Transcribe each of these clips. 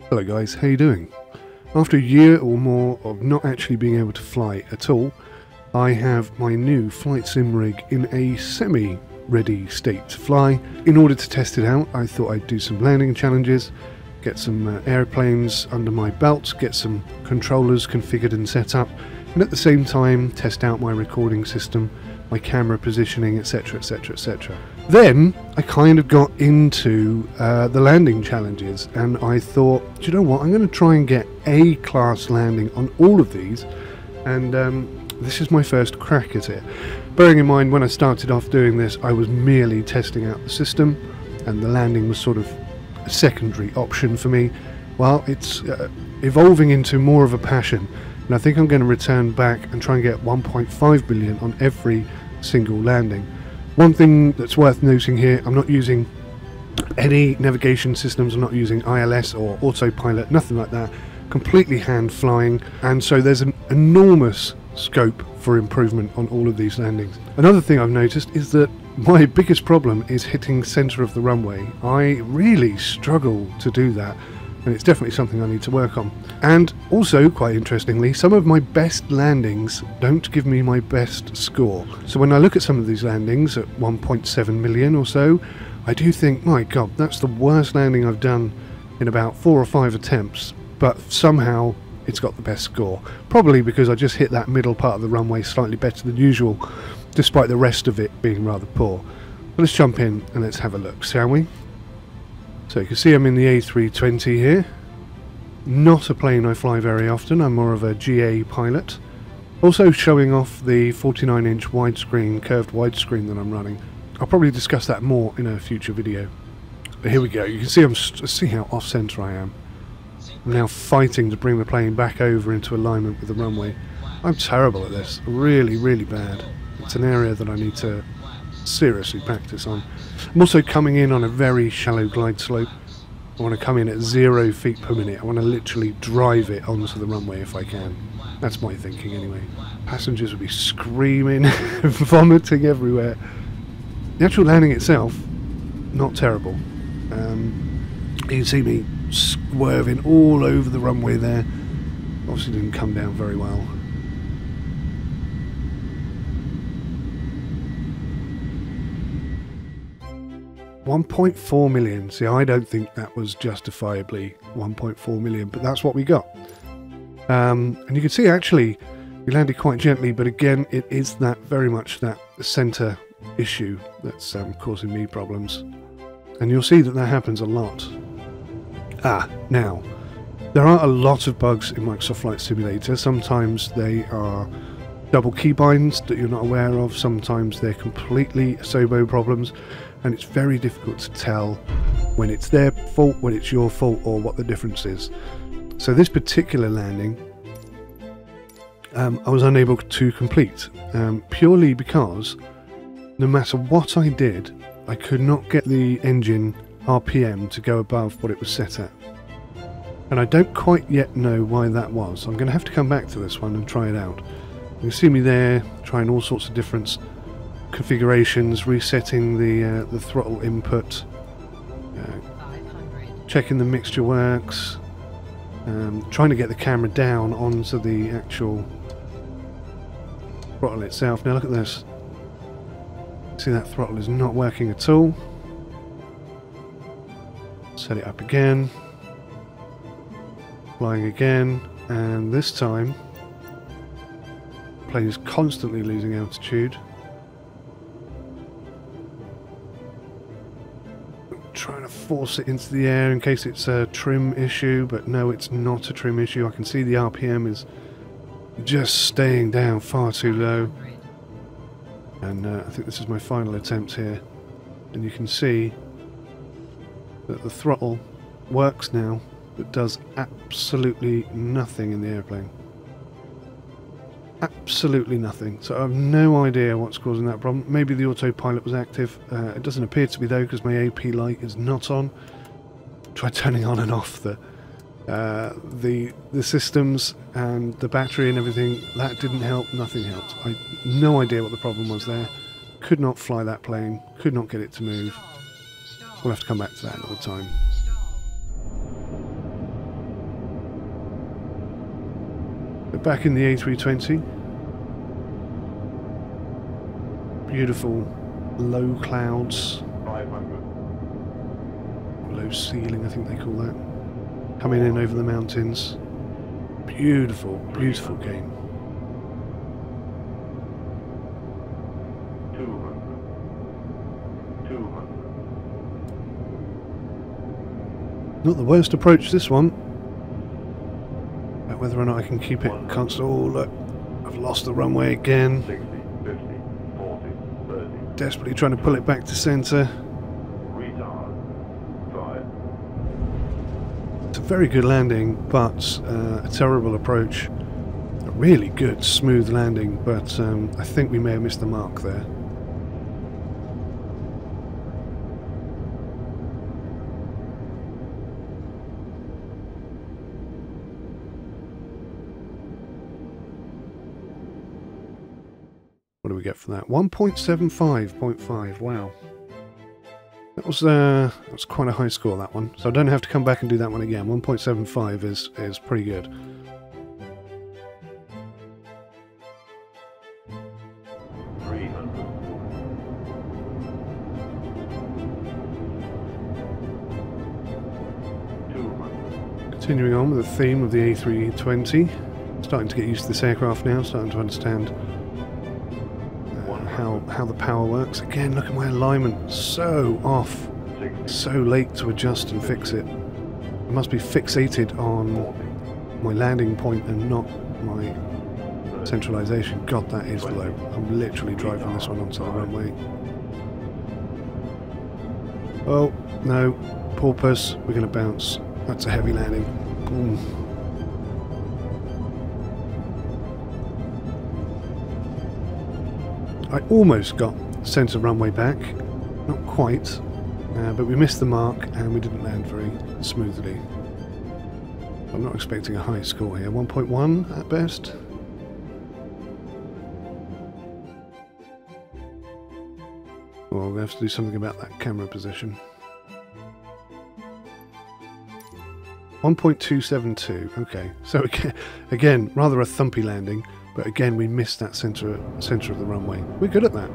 Hello guys, how you doing? After a year or more of not actually being able to fly at all, I have my new flight sim rig in a semi-ready state to fly. In order to test it out, I thought I'd do some landing challenges, get some airplanes under my belt, get some controllers configured and set up, and at the same time test out my recording system, my camera positioning, etc, etc, etc. Then I kind of got into the landing challenges, and I thought, do you know what, I'm going to try and get A class landing on all of these, and this is my first crack at it. Bearing in mind, when I started off doing this, I was merely testing out the system, and the landing was sort of a secondary option for me. Well, it's evolving into more of a passion, and I think I'm going to return back and try and get 1.5 billion on every single landing. One thing that's worth noting here, I'm not using any navigation systems, I'm not using ILS or autopilot, nothing like that. Completely hand flying, and so there's an enormous scope for improvement on all of these landings. Another thing I've noticed is that my biggest problem is hitting centre of the runway. I really struggle to do that, and it's definitely something I need to work on. And also, quite interestingly, some of my best landings don't give me my best score. So when I look at some of these landings at 1.7 million or so, I do think, my god, that's the worst landing I've done in about 4 or 5 attempts, but somehow it's got the best score. Probably because I just hit that middle part of the runway slightly better than usual, despite the rest of it being rather poor. But let's jump in and let's have a look, shall we? So you can see I'm in the A320 here. Not a plane I fly very often, I'm more of a GA pilot. Also showing off the 49-inch widescreen, curved widescreen that I'm running. I'll probably discuss that more in a future video. But here we go, you can see see how off-centre I am. I'm now fighting to bring the plane back over into alignment with the runway. I'm terrible at this, really, really bad. It's an area that I need to seriously practice on. I'm also coming in on a very shallow glide slope. I want to come in at 0 feet per minute. I want to literally drive it onto the runway if I can. That's my thinking anyway. Passengers will be screaming, vomiting everywhere. The actual landing itself, not terrible. You can see me swerving all over the runway there. Obviously didn't come down very well. $1.4 million. See, I don't think that was justifiably 1.4 million, but that's what we got. And you can see actually we landed quite gently, but again it is that very much that centre issue that's causing me problems. And you'll see that that happens a lot. Now, there are a lot of bugs in Microsoft Flight Simulator. Sometimes they are double keybinds that you're not aware of, sometimes they're completely SOBO problems, and it's very difficult to tell when it's their fault, when it's your fault, or what the difference is. So this particular landing I was unable to complete, purely because no matter what I did, I could not get the engine RPM to go above what it was set at. And I don't quite yet know why that was. I'm going to have to come back to this one and try it out. You can see me there trying all sorts of different configurations, resetting the throttle input, checking the mixture works, trying to get the camera down onto the actual throttle itself. Now look at this. See, that throttle is not working at all. Set it up again, flying again, and this time the plane is constantly losing altitude. Trying to force it into the air in case it's a trim issue, but no, it's not a trim issue. I can see the RPM is just staying down far too low, and I think this is my final attempt here, and you can see that the throttle works now but does absolutely nothing in the airplane. Absolutely nothing. So I have no idea what's causing that problem. Maybe the autopilot was active. It doesn't appear to be though, because my AP light is not on. Try turning on and off the systems and the battery and everything. That didn't help. Nothing helped. I no idea what the problem was there. Could not fly that plane. Could not get it to move. We'll have to come back to that another time. back in the 𝗦𝘂𝗃𝗃. Beautiful low clouds. 500. Low ceiling, I think they call that. Coming in over the mountains. Beautiful, beautiful game. 200. 200. Not the worst approach, this one. But whether or not I can keep it constant. Oh, look. I've lost the runway again. 60, 50, 40, 30. Desperately trying to pull it back to centre. Retard. 5. It's a very good landing, but a terrible approach. A really good, smooth landing, but I think we may have missed the mark there. What do we get from that? 1.75.5. Wow. That was quite a high score, that one. So I don't have to come back and do that one again. 1.75 is pretty good. Continuing on with the theme of the 𝗦𝘂𝗃𝗃. Starting to get used to this aircraft now, starting to understand how the power works. Again, look at my alignment, so off, so late to adjust and fix it. I must be fixated on my landing point and not my centralisation. God, that is low. I'm literally driving this one onto the runway. Oh, no, porpoise, we're going to bounce. That's a heavy landing. Boom. I almost got centre runway back, not quite, but we missed the mark and we didn't land very smoothly. I'm not expecting a high score here, 1.1 at best. Well, we have to do something about that camera position. 1.272, okay, so again, rather a thumpy landing. But again, we missed that centre of the runway. We're good at that.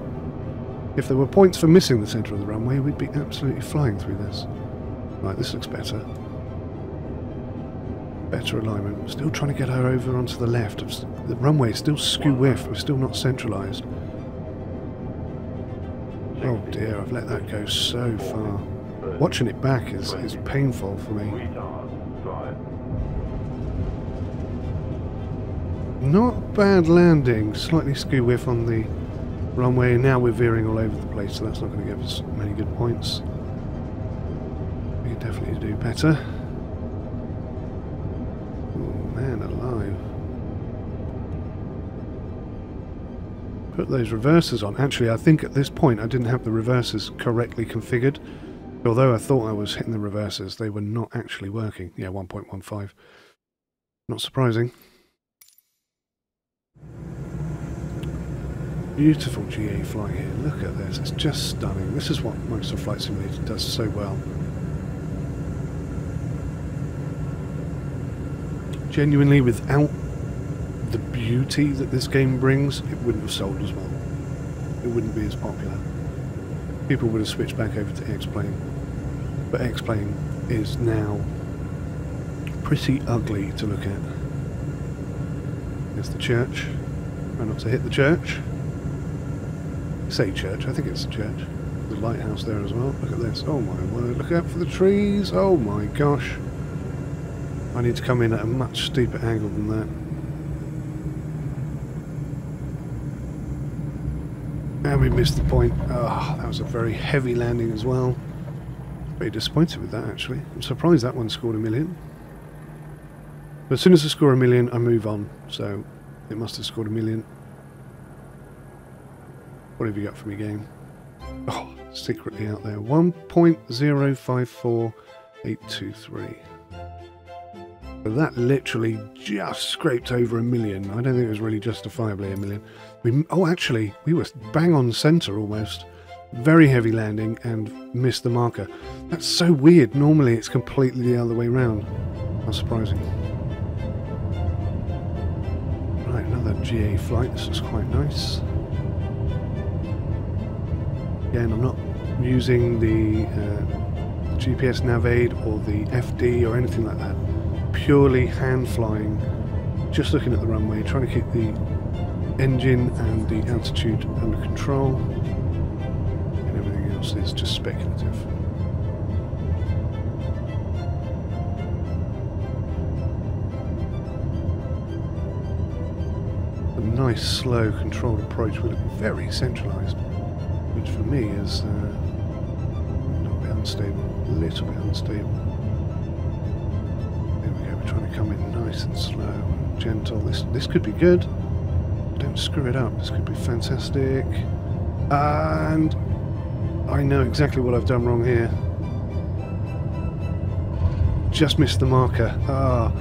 If there were points for missing the centre of the runway, we'd be absolutely flying through this. Right, this looks better. Better alignment. Still trying to get her over onto the left. The runway is still skew whiff. We're still not centralised. Oh dear, I've let that go so far. Watching it back is painful for me. Not bad landing, slightly skew whiff on the runway, and now we're veering all over the place, so that's not going to give us many good points. We could definitely do better. Oh man alive. Put those reversers on. Actually, I think at this point I didn't have the reversers correctly configured. Although I thought I was hitting the reversers, they were not actually working. Yeah, 1.15. Not surprising. Beautiful GA flight here. Look at this. It's just stunning. This is what Microsoft Flight Simulator does so well. Genuinely, without the beauty that this game brings, it wouldn't have sold as well. It wouldn't be as popular. People would have switched back over to X-Plane. But X-Plane is now pretty ugly to look at. There's the church. Try not to hit the church. I say church, I think it's the church. The lighthouse there as well. Look at this. Oh my word. Look out for the trees. Oh my gosh. I need to come in at a much steeper angle than that. And we missed the point. Oh, that was a very heavy landing as well. Very disappointed with that, actually. I'm surprised that one scored 1 million. But as soon as I score 1 million, I move on. So it must have scored 1 million. What have you got for me, game? Oh, secretly out there. 1.054823. So that literally just scraped over 1 million. I don't think it was really justifiably 1 million. Oh, actually, we were bang on centre almost. Very heavy landing and missed the marker. That's so weird. Normally it's completely the other way round. How surprising. GA flight. This is quite nice. Again, I'm not using the GPS Nav-Aid or the FD or anything like that. Purely hand flying, just looking at the runway, trying to keep the engine and the altitude under control, and everything else is just speculative. A nice slow controlled approach with it, very centralised, which for me is a little bit unstable, There we go, we're trying to come in nice and slow and gentle. This could be good. Don't screw it up. This could be fantastic. And I know exactly what I've done wrong here. Just missed the marker. Ah,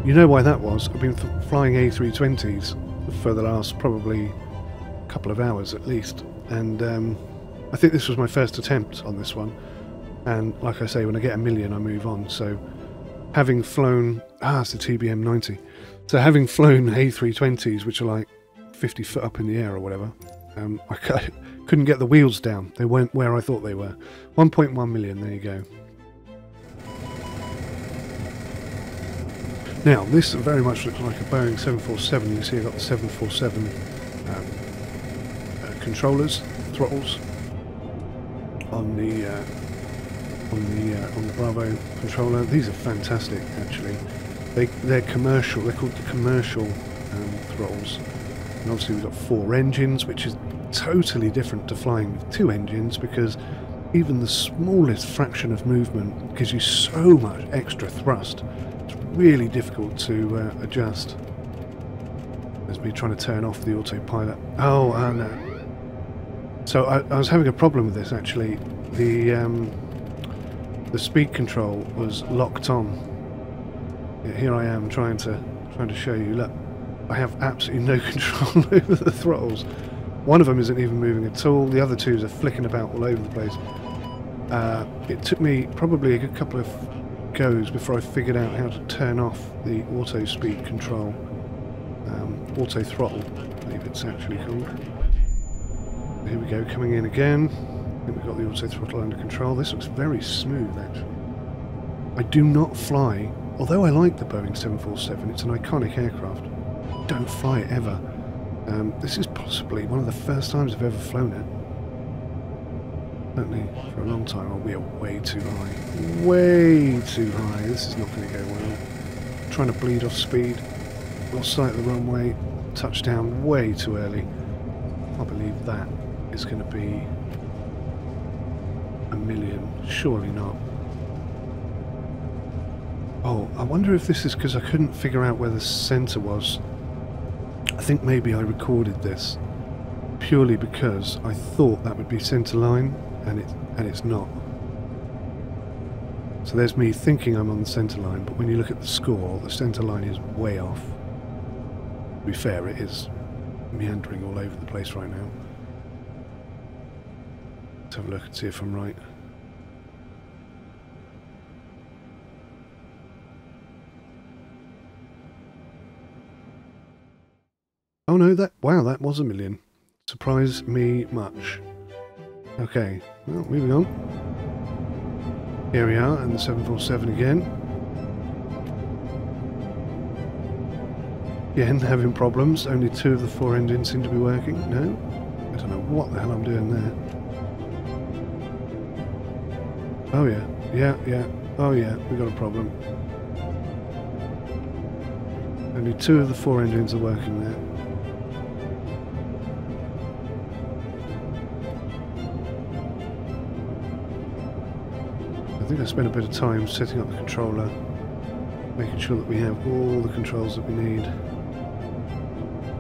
you know why that was? I've been flying A320s for the last probably couple of hours at least, and I think this was my first attempt on this one. And like I say, when I get 1,000,000, I move on. So having flown, it's the TBM90. So having flown A320s, which are like 50 foot up in the air or whatever, I couldn't get the wheels down. They weren't where I thought they were. 1.1 million, there you go. Now, this very much looks like a Boeing 747. You can see I've got the 747 controllers, throttles on the Bravo controller. These are fantastic, actually. They're commercial. They're called the commercial throttles. And obviously we've got 4 engines, which is totally different to flying with 2 engines, because even the smallest fraction of movement gives you so much extra thrust. It's really difficult to adjust. There's me trying to turn off the autopilot. Oh, no. So I was having a problem with this, actually. The speed control was locked on. Yeah, here I am trying to show you. Look, I have absolutely no control over the throttles. One of them isn't even moving at all. The other 2 are flicking about all over the place. It took me probably a good couple of goes before I figured out how to turn off the auto speed control, auto throttle, I believe it's actually called. Here we go, coming in again. I think we've got the auto throttle under control. This looks very smooth, actually. I do not fly, although I like the Boeing 747, it's an iconic aircraft. Don't fly it ever. This is possibly one of the first times I've ever flown it. Certainly for a long time. Oh, we are way too high. Way too high. This is not going to go well. Trying to bleed off speed. Lost sight of the runway. Touchdown way too early. I believe that is going to be 1,000,000. Surely not. Oh, I wonder if this is because I couldn't figure out where the centre was. I think maybe I recorded this purely because I thought that would be centre line, and it's not. So there's me thinking I'm on the centre line, but when you look at the score, the centre line is way off. To be fair, it is meandering all over the place right now. Let's have a look and see if I'm right. Oh no, that was 1,000,000. Surprised me much. Okay, well, moving on. Here we are, and the 747 again. Again, having problems. Only 2 of the 4 engines seem to be working. No? I don't know what the hell I'm doing there. Oh yeah, yeah. Oh yeah, we got a problem. Only 2 of the 4 engines are working there. I think I spent a bit of time setting up the controller, making sure that we have all the controls that we need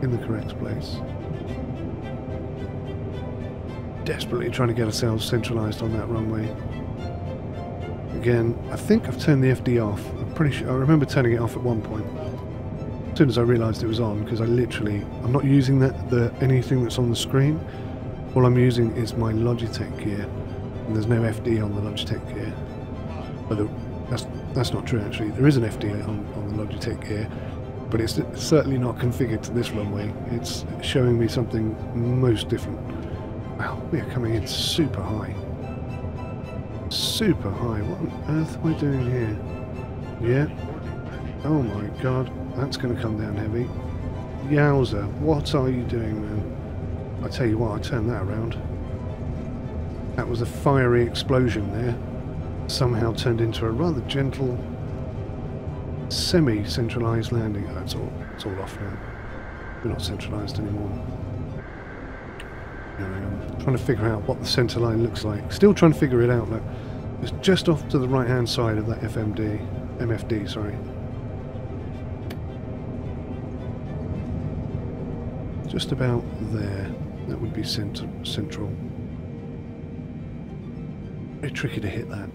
in the correct place. Desperately trying to get ourselves centralised on that runway. Again, I think I've turned the FD off. I'm pretty sure, I remember turning it off at one point. As soon as I realised it was on, because I'm not using anything that's on the screen. All I'm using is my Logitech gear, and there's no FD on the Logitech gear. But that's not true, actually. There is an FD on the Logitech gear, but it's certainly not configured to this runway. It's showing me something most different. Wow, we are coming in super high. Super high. What on earth am I doing here? Yeah. Oh my god, that's going to come down heavy. Yowza, what are you doing, man? I tell you what, I turned that around. That was a fiery explosion there. Somehow turned into a rather gentle, semi-centralised landing. Oh, it's all off now. We're not centralised anymore. I'm trying to figure out what the centre line looks like. Still trying to figure it out. Look, it's just off to the right-hand side of that MFD. Sorry. Just about there. That would be central. Very tricky to hit that.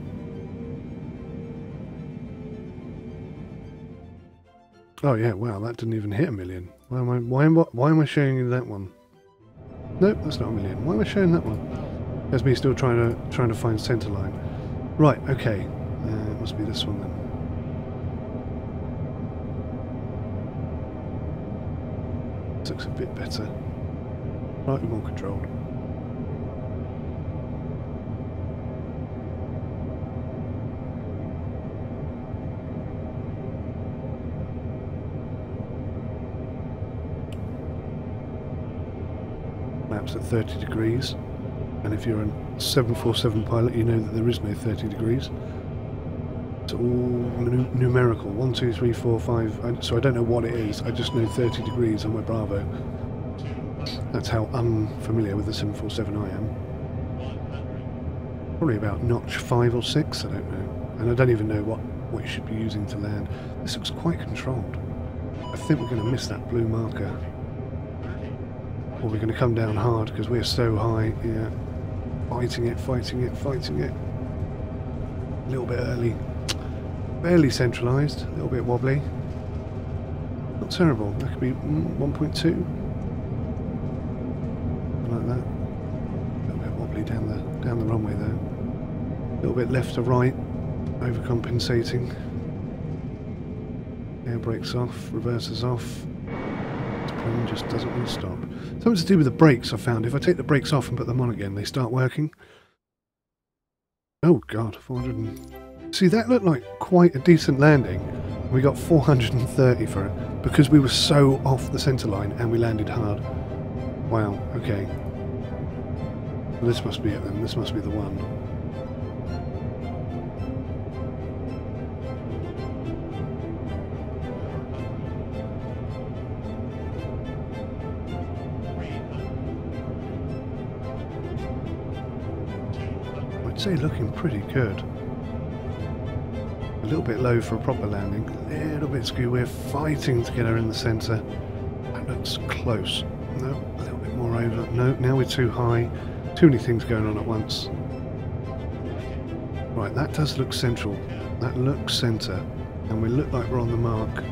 Oh yeah, wow, that didn't even hit 1 million. Why am I showing you that one? Nope, that's not 1 million. Why am I showing that one? There's me still trying to find centre line. Right, okay. It must be this one then. This looks a bit better. Slightly more controlled. Maps at 30 degrees, and if you're a 747 pilot you know that there is no 30 degrees. It's all numerical, 1, 2, 3, 4, 5, so I don't know what it is, I just know 30 degrees on my Bravo. That's how unfamiliar with the 747 I am. Probably about notch 5 or 6, I don't know, and I don't even know what you should be using to land. This looks quite controlled. I think we're going to miss that blue marker. Or we're going to come down hard because we're so high. Yeah, fighting it. A little bit early. Barely centralised. A little bit wobbly. Not terrible. That could be 1.2. Like that. A little bit wobbly down the runway though. A little bit left to right. Overcompensating. Air brakes off. Reverses off. Plane just doesn't want to stop. Something to do with the brakes, I found. If I take the brakes off and put them on again, they start working. Oh god, 400. See, that looked like quite a decent landing. We got 430 for it because we were so off the centre line and we landed hard. Wow, okay. Well, this must be it then. This must be the one. I'd say looking pretty good. A little bit low for a proper landing, a little bit skew. We're fighting to get her in the centre. That looks close. No, a little bit more over. No, now we're too high. Too many things going on at once. Right, that does look central. That looks centre. And we look like we're on the mark.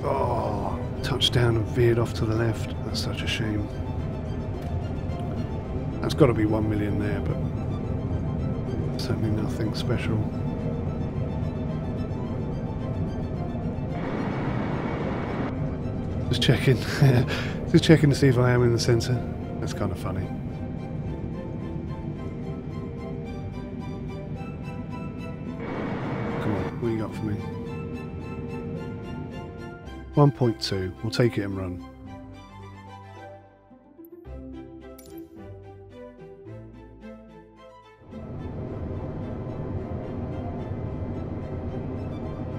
Oh, touchdown and veered off to the left. That's such a shame. That's got to be 1 million there, but certainly nothing special. Just checking. Just checking to see if I am in the centre. That's kind of funny. Come on, what do you got for me? 1.2. We'll take it and run.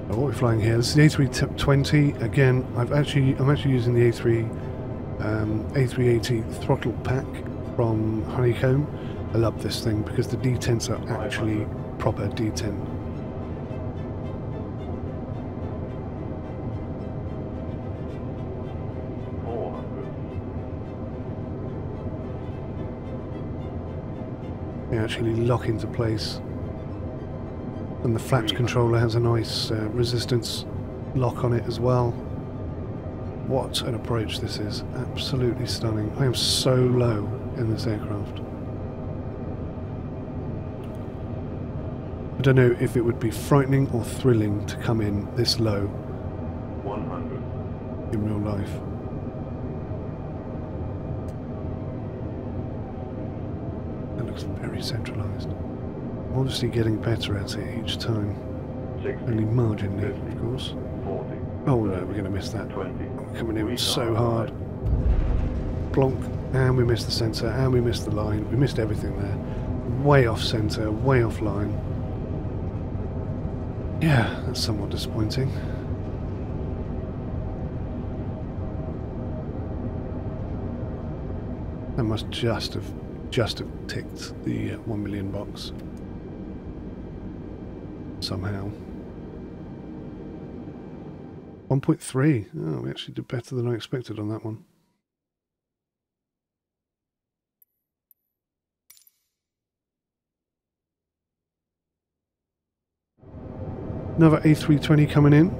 What we're flying here, this is the A320. Again, I'm actually using the A380 throttle pack from Honeycomb. I love this thing because the detents are actually proper detent. They actually lock into place. And the flaps controller has a nice resistance lock on it as well. What an approach this is. Absolutely stunning. I am so low in this aircraft. I don't know if it would be frightening or thrilling to come in this low 100. in real life. That looks very centralised. Obviously getting better at it each time. 60. Only marginally, of course. 40. Oh no, we're going to miss that. 20. We're coming in so hard. Plonk, and we missed the centre, and we missed the line. We missed everything there. Way off centre, way off line. Yeah, that's somewhat disappointing. That must just have ticked the 1 million box somehow. 1.3. Oh, we actually did better than I expected on that one. Another A320 coming in.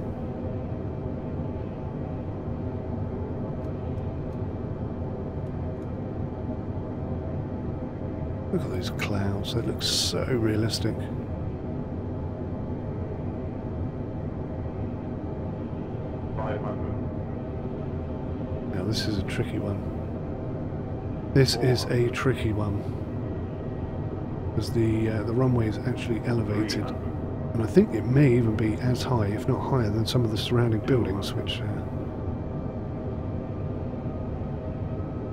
Look at those clouds, they look so realistic. Now this is a tricky one. This is a tricky one. Because the runway is actually elevated. And I think it may even be as high, if not higher, than some of the surrounding buildings, which there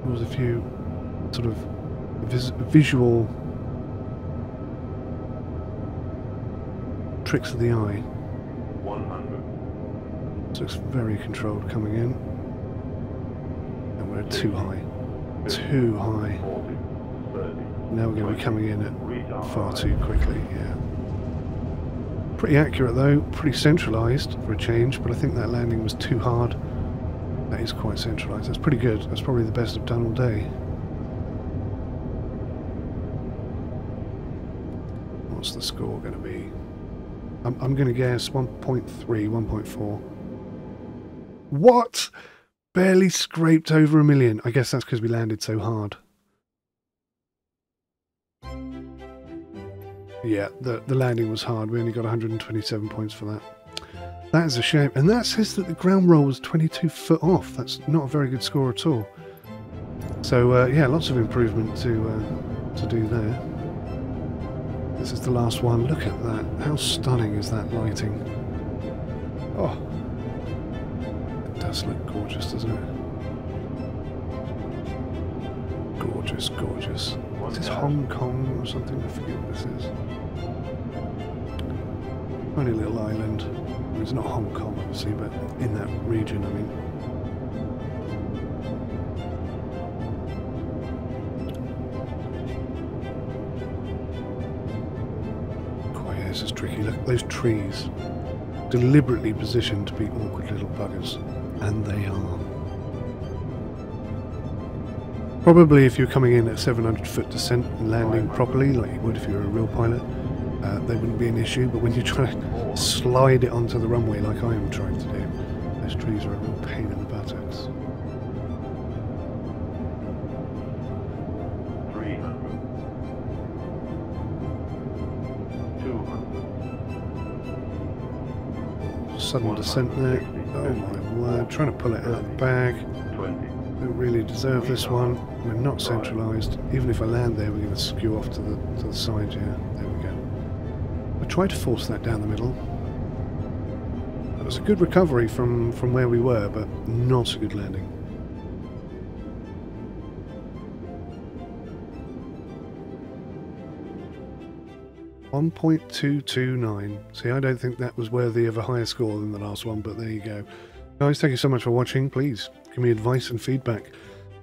was a few sort of visual tricks of the eye. 100. This looks very controlled coming in. And we're too high. Too high. 40. 30. Now we're going to be coming in at far too quickly, yeah. Pretty accurate though, pretty centralised for a change, but I think that landing was too hard. That is quite centralised. That's pretty good. That's probably the best I've done all day. What's the score going to be? I'm going to guess 1.3, 1.4. What? Barely scraped over 1 million. I guess that's because we landed so hard. Yeah, the landing was hard. We only got 127 points for that. That is a shame. And that says that the ground roll was 22 foot off. That's not a very good score at all. So, yeah, lots of improvement to do there. This is the last one. Look at that. How stunning is that lighting? Oh, it does look gorgeous, doesn't it? Gorgeous, gorgeous. Is this Hong Kong or something? I forget what this is. Tiny little island. Well, it's not Hong Kong, obviously, but in that region, I mean. Quite, yeah, this is tricky. Look at those trees. Deliberately positioned to be awkward little buggers. And they are. Probably if you're coming in at 700 foot descent and landing properly, like you would if you were a real pilot, they wouldn't be an issue. But when you try to slide it onto the runway like I am trying to do, those trees are a real pain in the buttocks. 300. 200. Sudden descent there. Oh my word, trying to pull it out of the bag. 20. Don't really deserve this one. We're not centralised. Even if I land there, we're going to skew off to the side here. There we go. I tried to force that down the middle. It was a good recovery from where we were, but not a good landing. .229. See, I don't think that was worthy of a higher score than the last one, but there you go. Guys, thank you so much for watching. Please give me advice and feedback.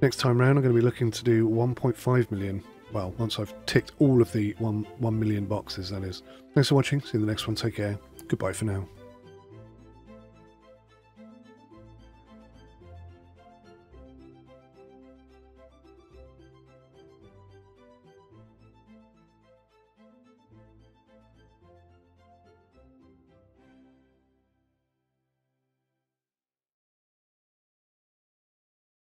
Next time round, I'm going to be looking to do 1.5 million. Well, once I've ticked all of the 1 million boxes, that is. Thanks for watching. See you in the next one. Take care. Goodbye for now.